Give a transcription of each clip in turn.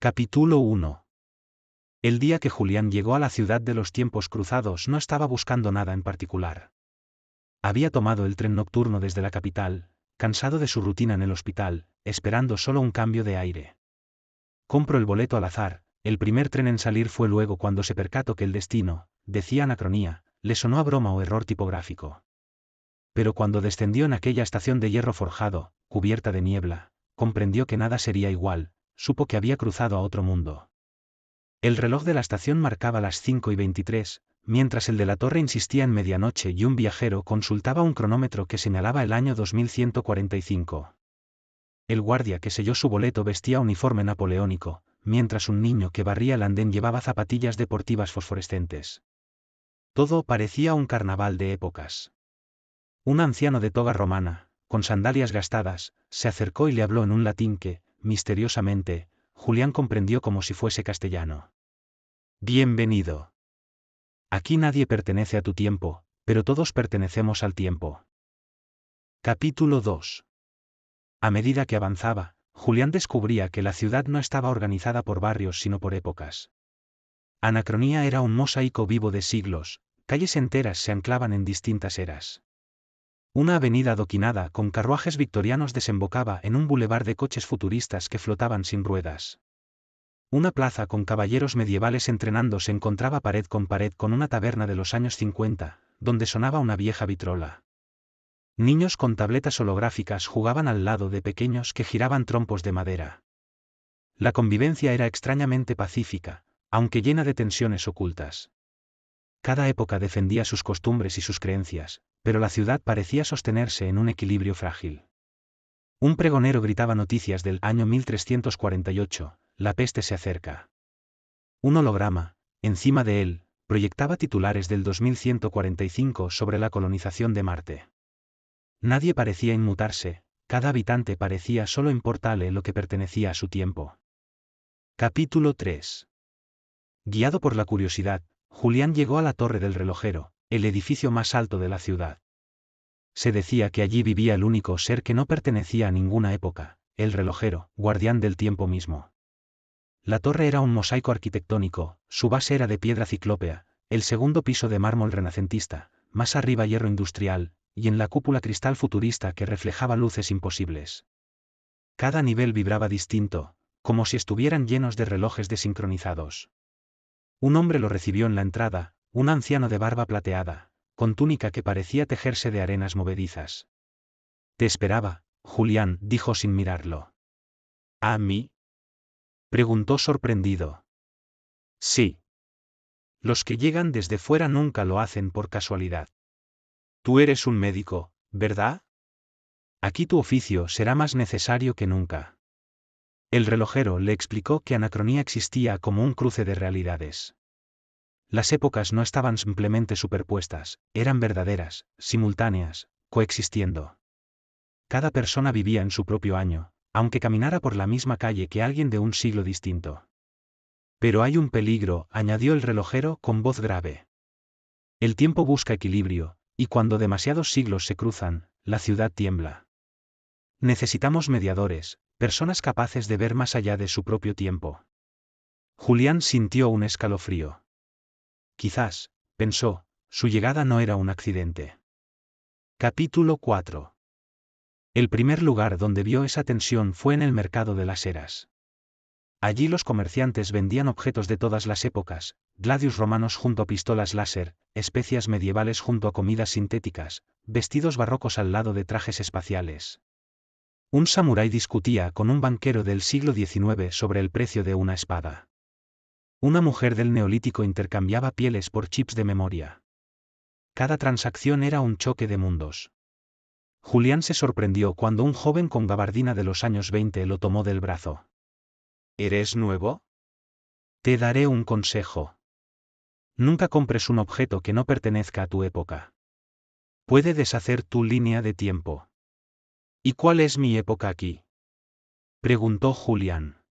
Capítulo 1. El día que Julián llegó a la ciudad de los tiempos cruzados no estaba buscando nada en particular. Había tomado el tren nocturno desde la capital, cansado de su rutina en el hospital, esperando solo un cambio de aire. Compro el boleto al azar. El primer tren en salir fue luego cuando se percató que el destino, decía Anacronía, le sonó a broma o error tipográfico. Pero cuando descendió en aquella estación de hierro forjado, cubierta de niebla, comprendió que nada sería igual, supo que había cruzado a otro mundo. El reloj de la estación marcaba las 5:23, mientras el de la torre insistía en medianoche y un viajero consultaba un cronómetro que señalaba el año 2145. El guardia que selló su boleto vestía uniforme napoleónico, mientras un niño que barría el andén llevaba zapatillas deportivas fosforescentes. Todo parecía un carnaval de épocas. Un anciano de toga romana, con sandalias gastadas, se acercó y le habló en un latín que, misteriosamente, Julián comprendió como si fuese castellano. Bienvenido. Aquí nadie pertenece a tu tiempo, pero todos pertenecemos al tiempo. Capítulo 2. A medida que avanzaba, Julián descubría que la ciudad no estaba organizada por barrios sino por épocas. Anacronía era un mosaico vivo de siglos, calles enteras se anclaban en distintas eras. Una avenida adoquinada con carruajes victorianos desembocaba en un bulevar de coches futuristas que flotaban sin ruedas. Una plaza con caballeros medievales entrenando se encontraba pared con una taberna de los años 50, donde sonaba una vieja vitrola. Niños con tabletas holográficas jugaban al lado de pequeños que giraban trompos de madera. La convivencia era extrañamente pacífica, aunque llena de tensiones ocultas. Cada época defendía sus costumbres y sus creencias, pero la ciudad parecía sostenerse en un equilibrio frágil. Un pregonero gritaba noticias del año 1348, la peste se acerca. Un holograma, encima de él, proyectaba titulares del 2145 sobre la colonización de Marte. Nadie parecía inmutarse, cada habitante parecía solo importarle lo que pertenecía a su tiempo. Capítulo 3. Guiado por la curiosidad, Julián llegó a la Torre del Relojero, el edificio más alto de la ciudad. Se decía que allí vivía el único ser que no pertenecía a ninguna época, el relojero, guardián del tiempo mismo. La torre era un mosaico arquitectónico, su base era de piedra ciclópea, el segundo piso de mármol renacentista, más arriba hierro industrial, y en la cúpula cristal futurista que reflejaba luces imposibles. Cada nivel vibraba distinto, como si estuvieran llenos de relojes desincronizados. Un hombre lo recibió en la entrada, un anciano de barba plateada, con túnica que parecía tejerse de arenas movedizas. Te esperaba, Julián, dijo sin mirarlo. ¿A mí? Preguntó sorprendido. Sí. Los que llegan desde fuera nunca lo hacen por casualidad. Tú eres un médico, ¿verdad? Aquí tu oficio será más necesario que nunca. El relojero le explicó que Anacronía existía como un cruce de realidades. Las épocas no estaban simplemente superpuestas, eran verdaderas, simultáneas, coexistiendo. Cada persona vivía en su propio año, aunque caminara por la misma calle que alguien de un siglo distinto. Pero hay un peligro, añadió el relojero con voz grave. El tiempo busca equilibrio, y cuando demasiados siglos se cruzan, la ciudad tiembla. Necesitamos mediadores, personas capaces de ver más allá de su propio tiempo. Julián sintió un escalofrío. Quizás, pensó, su llegada no era un accidente. Capítulo 4. El primer lugar donde vio esa tensión fue en el mercado de las eras. Allí los comerciantes vendían objetos de todas las épocas, gladius romanos junto a pistolas láser, especias medievales junto a comidas sintéticas, vestidos barrocos al lado de trajes espaciales. Un samurái discutía con un banquero del siglo XIX sobre el precio de una espada. Una mujer del Neolítico intercambiaba pieles por chips de memoria. Cada transacción era un choque de mundos. Julián se sorprendió cuando un joven con gabardina de los años 20 lo tomó del brazo. ¿Eres nuevo? Te daré un consejo. Nunca compres un objeto que no pertenezca a tu época. Puede deshacer tu línea de tiempo. ¿Y cuál es mi época aquí? Preguntó Julián.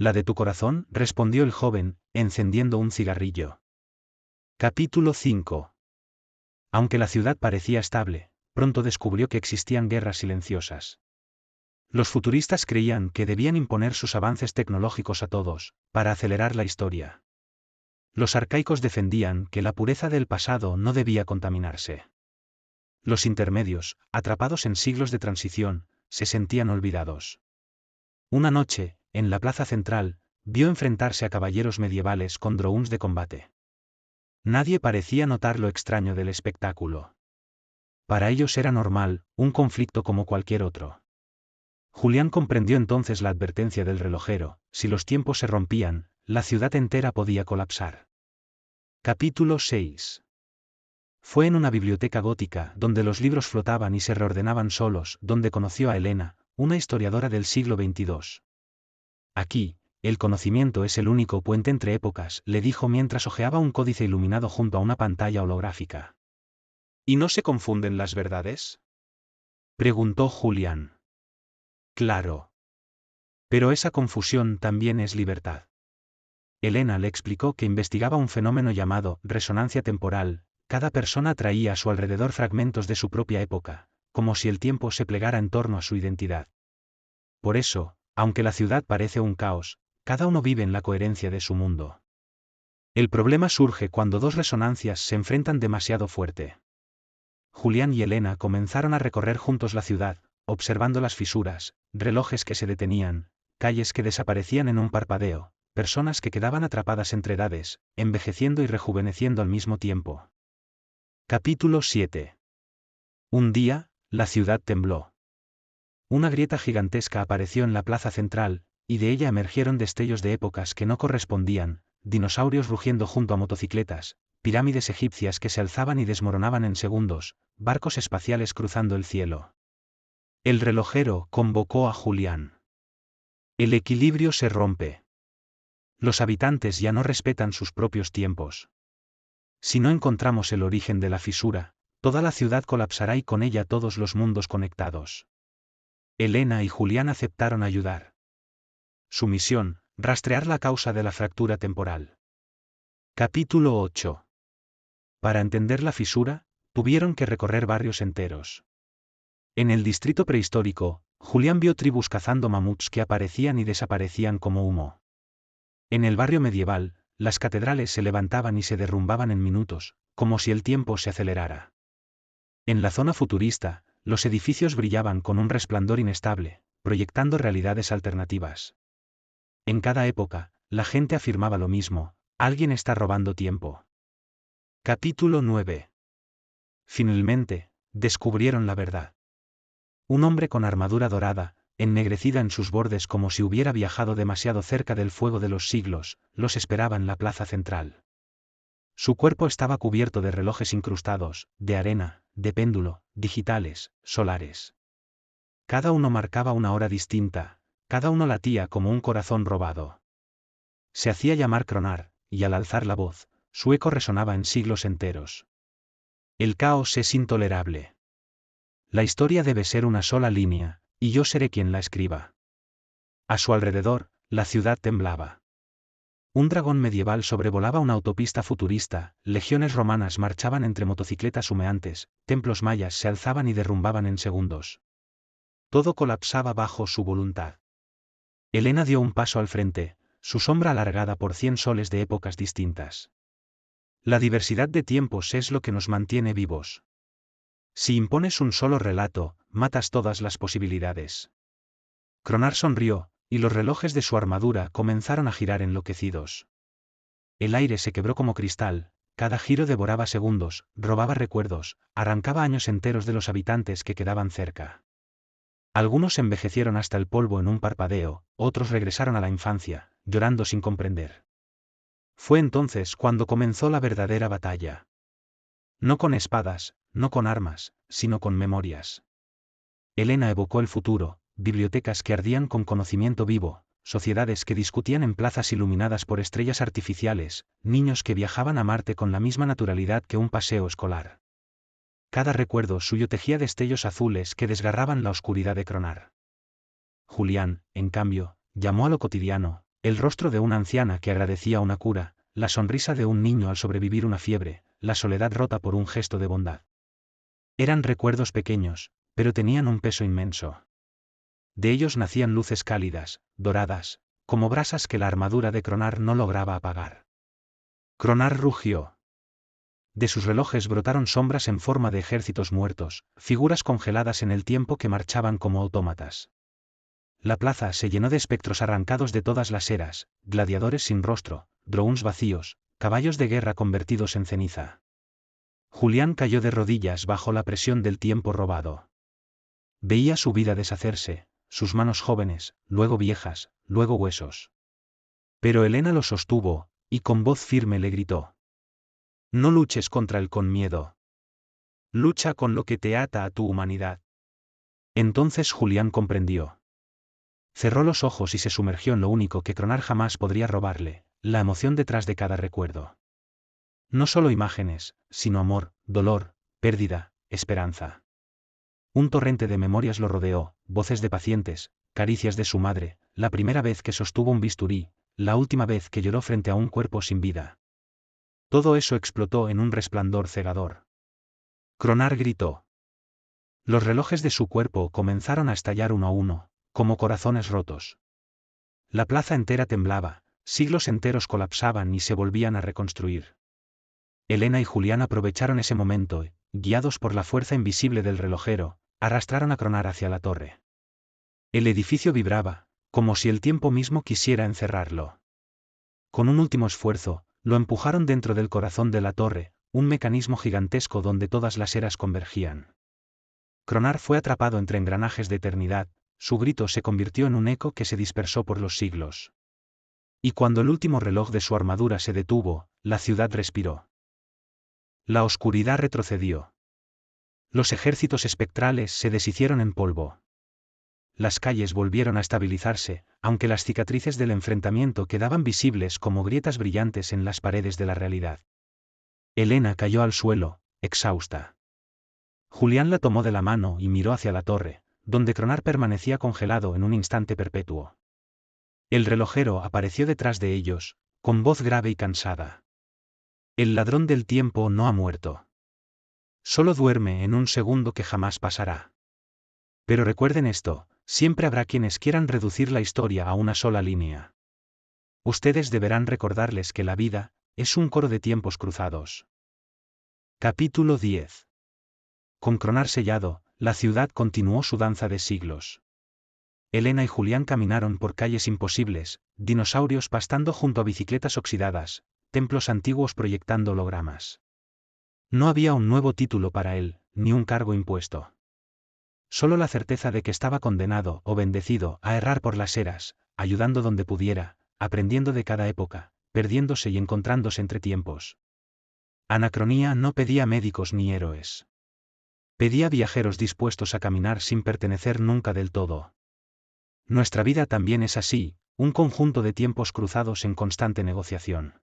La de tu corazón, respondió el joven, encendiendo un cigarrillo. Capítulo 5. Aunque la ciudad parecía estable, pronto descubrió que existían guerras silenciosas. Los futuristas creían que debían imponer sus avances tecnológicos a todos, para acelerar la historia. Los arcaicos defendían que la pureza del pasado no debía contaminarse. Los intermedios, atrapados en siglos de transición, se sentían olvidados. Una noche, en la plaza central, vio enfrentarse a caballeros medievales con drones de combate. Nadie parecía notar lo extraño del espectáculo. Para ellos era normal, un conflicto como cualquier otro. Julián comprendió entonces la advertencia del relojero: si los tiempos se rompían, la ciudad entera podía colapsar. Capítulo 6. Fue en una biblioteca gótica donde los libros flotaban y se reordenaban solos, donde conoció a Helena, una historiadora del siglo XXII. Aquí, el conocimiento es el único puente entre épocas, le dijo mientras hojeaba un códice iluminado junto a una pantalla holográfica. ¿Y no se confunden las verdades?, preguntó Julián. Claro. Pero esa confusión también es libertad. Helena le explicó que investigaba un fenómeno llamado resonancia temporal. Cada persona traía a su alrededor fragmentos de su propia época, como si el tiempo se plegara en torno a su identidad. Por eso, aunque la ciudad parece un caos, cada uno vive en la coherencia de su mundo. El problema surge cuando dos resonancias se enfrentan demasiado fuerte. Julián y Helena comenzaron a recorrer juntos la ciudad, observando las fisuras, relojes que se detenían, calles que desaparecían en un parpadeo, personas que quedaban atrapadas entre edades, envejeciendo y rejuveneciendo al mismo tiempo. Capítulo 7. Un día, la ciudad tembló. Una grieta gigantesca apareció en la plaza central, y de ella emergieron destellos de épocas que no correspondían, dinosaurios rugiendo junto a motocicletas, pirámides egipcias que se alzaban y desmoronaban en segundos, barcos espaciales cruzando el cielo. El relojero convocó a Julián. El equilibrio se rompe. Los habitantes ya no respetan sus propios tiempos. Si no encontramos el origen de la fisura, toda la ciudad colapsará y con ella todos los mundos conectados. Helena y Julián aceptaron ayudar. Su misión: rastrear la causa de la fractura temporal. Capítulo 8. Para entender la fisura, tuvieron que recorrer barrios enteros. En el distrito prehistórico, Julián vio tribus cazando mamuts que aparecían y desaparecían como humo. En el barrio medieval, las catedrales se levantaban y se derrumbaban en minutos, como si el tiempo se acelerara. En la zona futurista, los edificios brillaban con un resplandor inestable, proyectando realidades alternativas. En cada época, la gente afirmaba lo mismo: alguien está robando tiempo. Capítulo 9. Finalmente, descubrieron la verdad. Un hombre con armadura dorada, ennegrecida en sus bordes como si hubiera viajado demasiado cerca del fuego de los siglos, los esperaba en la plaza central. Su cuerpo estaba cubierto de relojes incrustados, de arena, de péndulo, digitales, solares. Cada uno marcaba una hora distinta, cada uno latía como un corazón robado. Se hacía llamar Cronar, y al alzar la voz, su eco resonaba en siglos enteros. El caos es intolerable. La historia debe ser una sola línea, y yo seré quien la escriba. A su alrededor, la ciudad temblaba. Un dragón medieval sobrevolaba una autopista futurista, legiones romanas marchaban entre motocicletas humeantes, templos mayas se alzaban y derrumbaban en segundos. Todo colapsaba bajo su voluntad. Helena dio un paso al frente, su sombra alargada por 100 soles de épocas distintas. La diversidad de tiempos es lo que nos mantiene vivos. Si impones un solo relato, matas todas las posibilidades. Cronar sonrió, y los relojes de su armadura comenzaron a girar enloquecidos. El aire se quebró como cristal, cada giro devoraba segundos, robaba recuerdos, arrancaba años enteros de los habitantes que quedaban cerca. Algunos envejecieron hasta el polvo en un parpadeo, otros regresaron a la infancia, llorando sin comprender. Fue entonces cuando comenzó la verdadera batalla. No con espadas, no con armas, sino con memorias. Helena evocó el futuro: bibliotecas que ardían con conocimiento vivo, sociedades que discutían en plazas iluminadas por estrellas artificiales, niños que viajaban a Marte con la misma naturalidad que un paseo escolar. Cada recuerdo suyo tejía destellos azules que desgarraban la oscuridad de Cronar. Julián, en cambio, llamó a lo cotidiano: el rostro de una anciana que agradecía una cura, la sonrisa de un niño al sobrevivir una fiebre, la soledad rota por un gesto de bondad. Eran recuerdos pequeños, pero tenían un peso inmenso. De ellos nacían luces cálidas, doradas, como brasas que la armadura de Cronar no lograba apagar. Cronar rugió. De sus relojes brotaron sombras en forma de ejércitos muertos, figuras congeladas en el tiempo que marchaban como autómatas. La plaza se llenó de espectros arrancados de todas las eras, gladiadores sin rostro, drones vacíos, caballos de guerra convertidos en ceniza. Julián cayó de rodillas bajo la presión del tiempo robado. Veía su vida deshacerse, sus manos jóvenes, luego viejas, luego huesos. Pero Helena lo sostuvo, y con voz firme le gritó: no luches contra él con miedo. Lucha con lo que te ata a tu humanidad. Entonces Julián comprendió. Cerró los ojos y se sumergió en lo único que Cronar jamás podría robarle, la emoción detrás de cada recuerdo. No solo imágenes, sino amor, dolor, pérdida, esperanza. Un torrente de memorias lo rodeó, voces de pacientes, caricias de su madre, la primera vez que sostuvo un bisturí, la última vez que lloró frente a un cuerpo sin vida. Todo eso explotó en un resplandor cegador. Cronar gritó. Los relojes de su cuerpo comenzaron a estallar uno a uno, como corazones rotos. La plaza entera temblaba, siglos enteros colapsaban y se volvían a reconstruir. Helena y Julián aprovecharon ese momento y, guiados por la fuerza invisible del relojero, arrastraron a Cronar hacia la torre. El edificio vibraba, como si el tiempo mismo quisiera encerrarlo. Con un último esfuerzo, lo empujaron dentro del corazón de la torre, un mecanismo gigantesco donde todas las eras convergían. Cronar fue atrapado entre engranajes de eternidad, su grito se convirtió en un eco que se dispersó por los siglos. Y cuando el último reloj de su armadura se detuvo, la ciudad respiró. La oscuridad retrocedió. Los ejércitos espectrales se deshicieron en polvo. Las calles volvieron a estabilizarse, aunque las cicatrices del enfrentamiento quedaban visibles como grietas brillantes en las paredes de la realidad. Helena cayó al suelo, exhausta. Julián la tomó de la mano y miró hacia la torre, donde Cronar permanecía congelado en un instante perpetuo. El relojero apareció detrás de ellos, con voz grave y cansada. El ladrón del tiempo no ha muerto. Solo duerme en un segundo que jamás pasará. Pero recuerden esto, siempre habrá quienes quieran reducir la historia a una sola línea. Ustedes deberán recordarles que la vida es un coro de tiempos cruzados. Capítulo 10. Con Cronar sellado, la ciudad continuó su danza de siglos. Helena y Julián caminaron por calles imposibles, dinosaurios pastando junto a bicicletas oxidadas, templos antiguos proyectando hologramas. No había un nuevo título para él, ni un cargo impuesto. Solo la certeza de que estaba condenado o bendecido a errar por las eras, ayudando donde pudiera, aprendiendo de cada época, perdiéndose y encontrándose entre tiempos. Anacronía no pedía médicos ni héroes. Pedía viajeros dispuestos a caminar sin pertenecer nunca del todo. Nuestra vida también es así, un conjunto de tiempos cruzados en constante negociación.